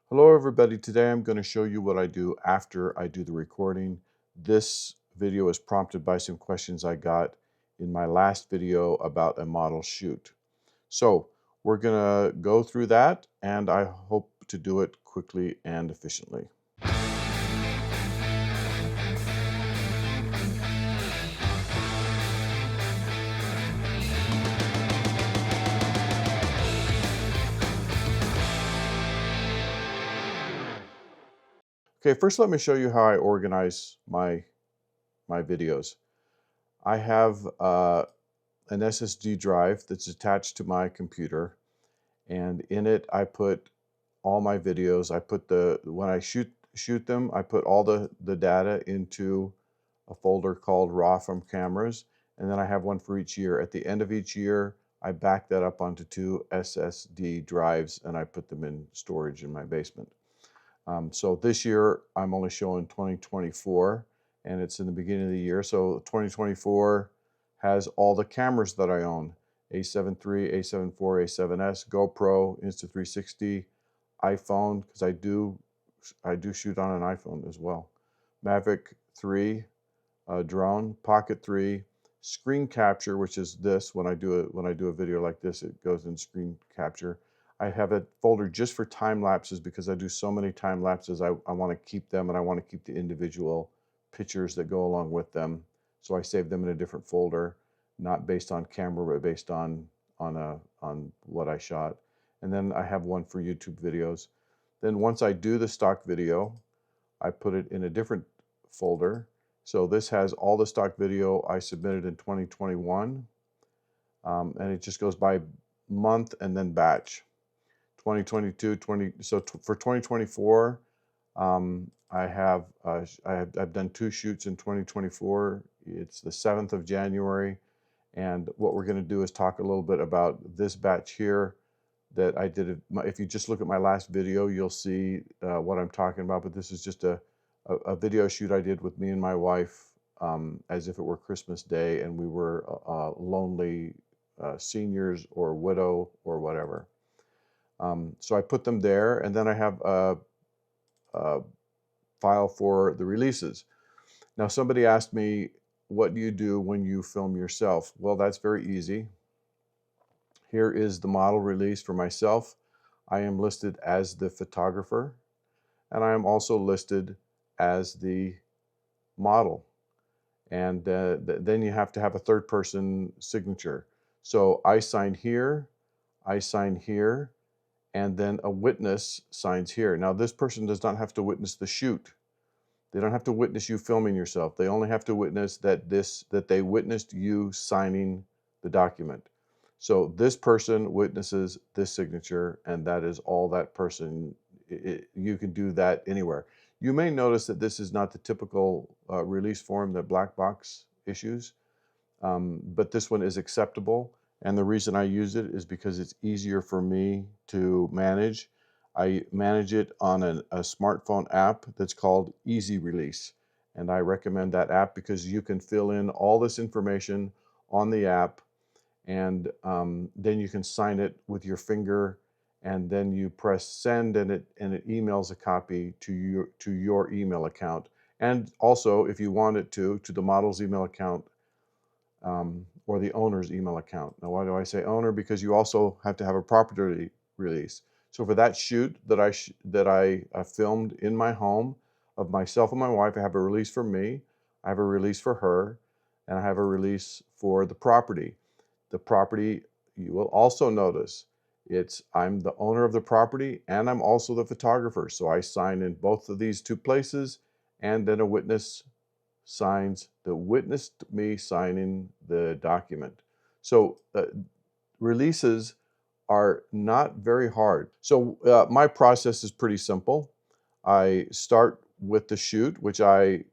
Hello everybody, today I'm going to show you what I do after I do the recording. This video is prompted by some questions I got in my last video about a model shoot. So we're going to go through that and I hope to do it quickly and efficiently. Okay, first let me show you how I organize my videos. I have an SSD drive that's attached to my computer, and in it I put all my videos. I put when I shoot them, I put all the data into a folder called raw from cameras, and then I have one for each year. At the end of each year, I back that up onto 2 SSD drives and I put them in storage in my basement. So this year I'm only showing 2024 and it's in the beginning of the year. So 2024 has all the cameras that I own: A7 III, A7 IV, A7S, GoPro, Insta360, iPhone, because I do shoot on an iPhone as well, Mavic 3, drone, Pocket 3, screen capture, which is this. When I do a video like this, it goes in screen capture. I have a folder just for time lapses because I do so many time lapses. I want to keep them, and I want to keep the individual pictures that go along with them. So I save them in a different folder, not based on camera, but based on what I shot. And then I have one for YouTube videos. Then once I do the stock video, I put it in a different folder. So this has all the stock video I submitted in 2021, and it just goes by month and then batch. 2022, for 2024, I've done 2 shoots in 2024. It's the 7th of January, and what we're going to do is talk a little bit about this batch here that I did. If you just look at my last video, you'll see what I'm talking about, but this is just a video shoot I did with me and my wife, as if it were Christmas Day and we were lonely seniors or widow or whatever. So I put them there, and then I have a file for the releases. Now, somebody asked me, what do you do when you film yourself? Well, that's very easy. Here is the model release for myself. I am listed as the photographer, and I am also listed as the model. And then you have to have a third person signature. So I sign here, and then a witness signs here. Now, this person does not have to witness the shoot. They don't have to witness you filming yourself. They only have to witness that they witnessed you signing the document. So this person witnesses this signature, and that is all that person. You can do that anywhere. You may notice that this is not the typical release form that Black Box issues, but this one is acceptable. And the reason I use it is because it's easier for me to manage. I manage it on a smartphone app that's called Easy Release. And I recommend that app because you can fill in all this information on the app, and then you can sign it with your finger, and then you press send, and it emails a copy to your email account, and also, if you want it to the model's email account, or the owner's email account. Now, why do I say owner? Because you also have to have a property release. So for that shoot that I filmed in my home of myself and my wife, I have a release for me, I have a release for her, and I have a release for the property. The property, you will also notice, I'm the owner of the property and I'm also the photographer. So I sign in both of these 2 places, and then a witness signs that witnessed me signing the document. So releases are not very hard. So my process is pretty simple. I start with the shoot, which I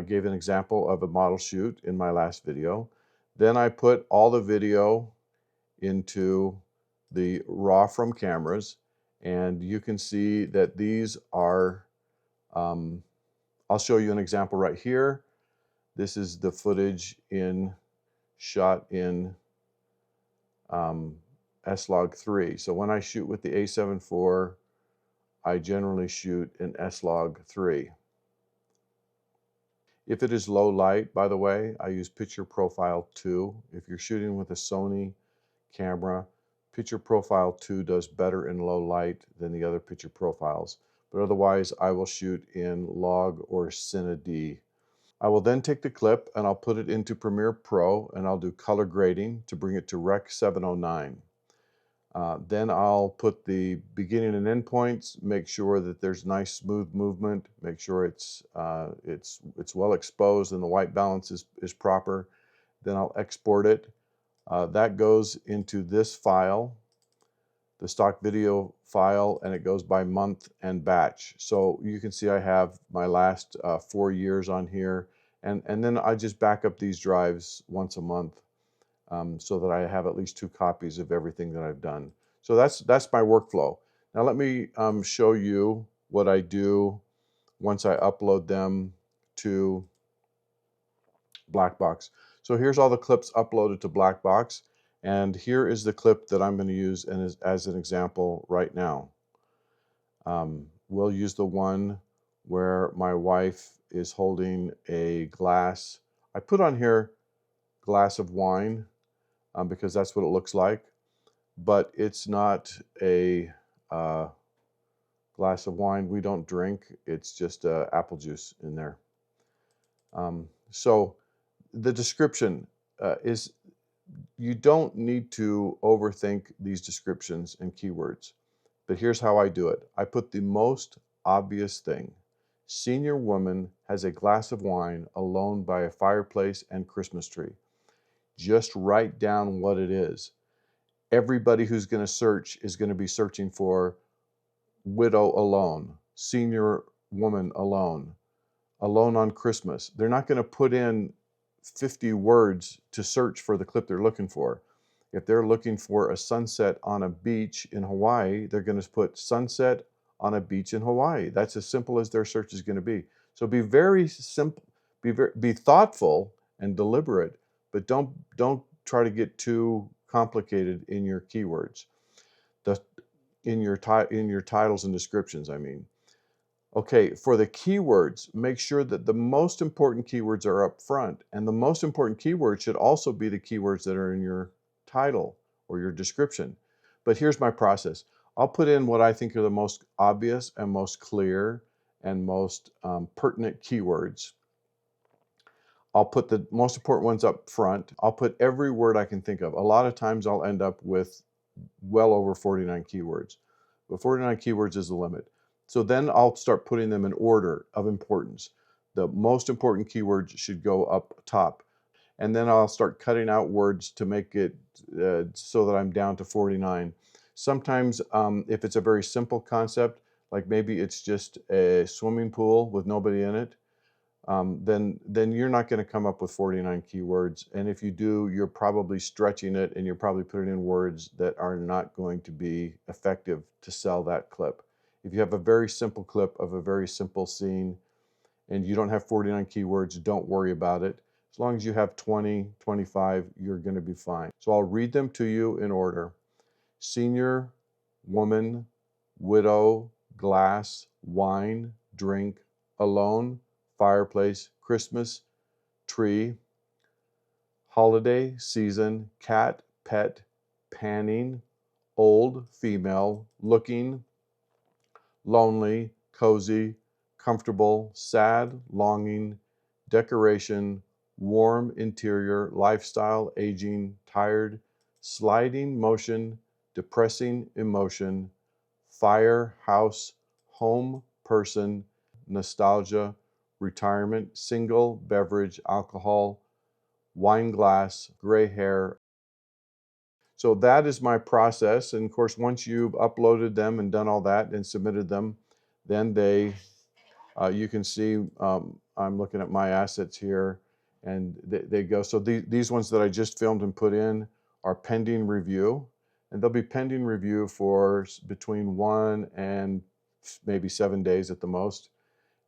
gave an example of a model shoot in my last video. Then I put all the video into the raw from cameras, and you can see that these are, I'll show you an example right here. This is the footage shot in S-Log 3. So when I shoot with the A7 IV, I generally shoot in S-Log3. If it is low light, by the way, I use picture profile 2. If you're shooting with a Sony camera, picture profile 2 does better in low light than the other picture profiles. But otherwise, I will shoot in log or Cine D. I will then take the clip and I'll put it into Premiere Pro and I'll do color grading to bring it to Rec 709. Then I'll put the beginning and end points, make sure that there's nice smooth movement, make sure it's well exposed and the white balance is proper. Then I'll export it. That goes into this file, the stock video file, and it goes by month and batch. So you can see I have my last 4 years on here, and then I just back up these drives once a month. So that I have at least 2 copies of everything that I've done. So that's my workflow. Now let me show you what I do once I upload them to Blackbox. So here's all the clips uploaded to Blackbox, and here is the clip that I'm going to use as an example right now. We'll use the one where my wife is holding a glass. I put on here glass of wine, because that's what it looks like, but it's not a glass of wine. We don't drink. It's just apple juice in there. So the description is, you don't need to overthink these descriptions and keywords, but here's how I do it. I put the most obvious thing. Senior woman has a glass of wine alone by a fireplace and Christmas tree. Just write down what it is. Everybody who's going to search is going to be searching for widow alone, senior woman alone, alone on Christmas. They're not going to put in 50 words to search for the clip they're looking for. If they're looking for a sunset on a beach in Hawaii, they're going to put sunset on a beach in Hawaii. That's as simple as their search is going to be. So be very simple, be thoughtful and deliberate, but don't try to get too complicated in your keywords, in your titles and descriptions, I mean. Okay, for the keywords, make sure that the most important keywords are up front, and the most important keywords should also be the keywords that are in your title or your description. But here's my process. I'll put in what I think are the most obvious and most clear and most pertinent keywords. I'll put the most important ones up front. I'll put every word I can think of. A lot of times I'll end up with well over 49 keywords, but 49 keywords is the limit. So then I'll start putting them in order of importance. The most important keywords should go up top. And then I'll start cutting out words to make it so that I'm down to 49. Sometimes if it's a very simple concept, like maybe it's just a swimming pool with nobody in it, then you're not going to come up with 49 keywords. And if you do, you're probably stretching it and you're probably putting in words that are not going to be effective to sell that clip. If you have a very simple clip of a very simple scene and you don't have 49 keywords, don't worry about it. As long as you have 20, 25, you're going to be fine. So I'll read them to you in order. Senior, woman, widow, glass, wine, drink, alone, fireplace, Christmas, tree, holiday, season, cat, pet, panning, old, female, looking, lonely, cozy, comfortable, sad, longing, decoration, warm, interior, lifestyle, aging, tired, sliding, motion, depressing, emotion, fire, house, home, person, nostalgia, retirement, single, beverage, alcohol, wine glass, gray hair. So that is my process. And of course, once you've uploaded them and done all that and submitted them, then you can see, I'm looking at my assets here and they go. So these ones that I just filmed and put in are pending review, and they'll be pending review for between 1 and maybe 7 days at the most.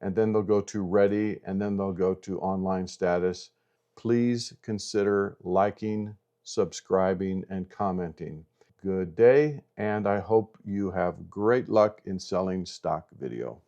And then they'll go to ready, and then they'll go to online status. Please consider liking, subscribing, and commenting. good day, and I hope you have great luck in selling stock video.